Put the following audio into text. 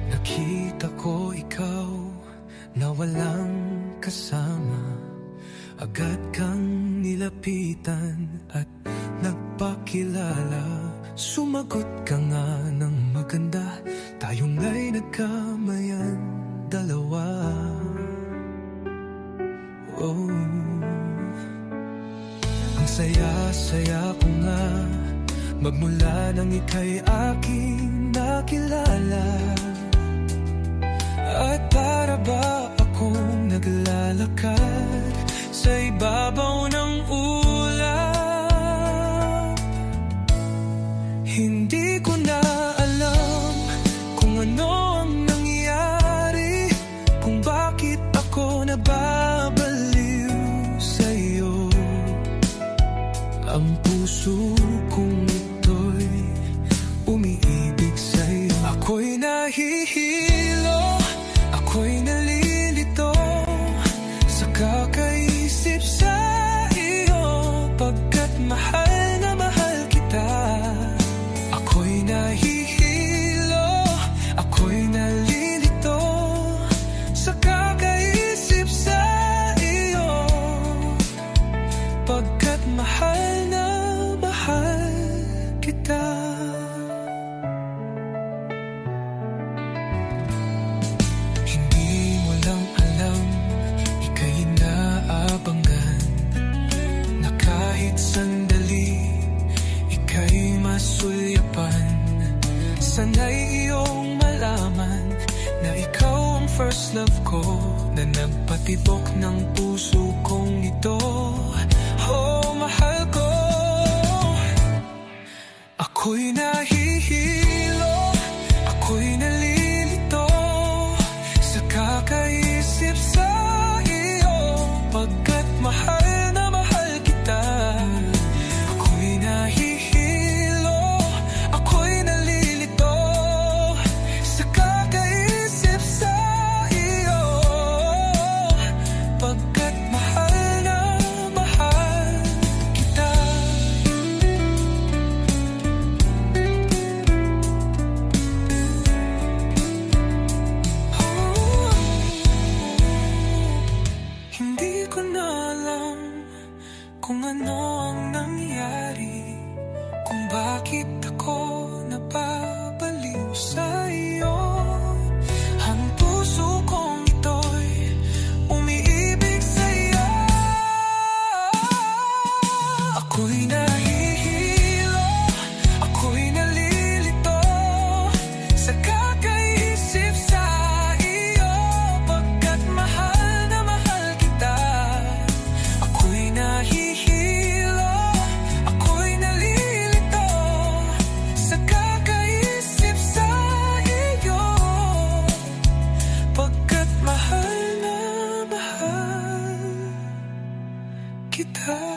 Nakita ko ikaw na walang kasama, agad kang nilapitan at nagpakilala. Sumagot ka nga ng maganda, tayong ay nagkamayan dalawa. Oh, ang saya-saya ko nga magmula nang ika'y aking nakilala. At para ba akong naglalakad sa ibabaw ng ulap? Hindi ko na alam kung ano ang nangyari, kung bakit ako nababaliw sa'yo. Ang puso kong ito'y umiibig sa'yo. Ako'y nahihilo, ako'y nalilito sa kakaisip sa iyo, pagkat mahal na mahal kita. Ako'y nahihilo, ako'y nalilito sa kakaisip sa iyo, pagkat mahal na mahal kita. Sulyapan, sana'y iyong malaman na ikaw ang first love ko, na nagpatibok ng puso kong ito. Oh, mahal ko. Ako'y nahihilo, ako'y nalilito sa kakaisip sa iyo, pagkat mahal na mahal kita. Ako'y nahihilo, kung ano ang nangyari, kung bakit ako napabaliw sa iyo. Ang puso kong ito'y umiibig sa iyo. Ako'y nahihilo, ako'y nalilito sa kakaisip sa iyo, pagkat mahal na mahal kita. Ako'y nahihilo, kita.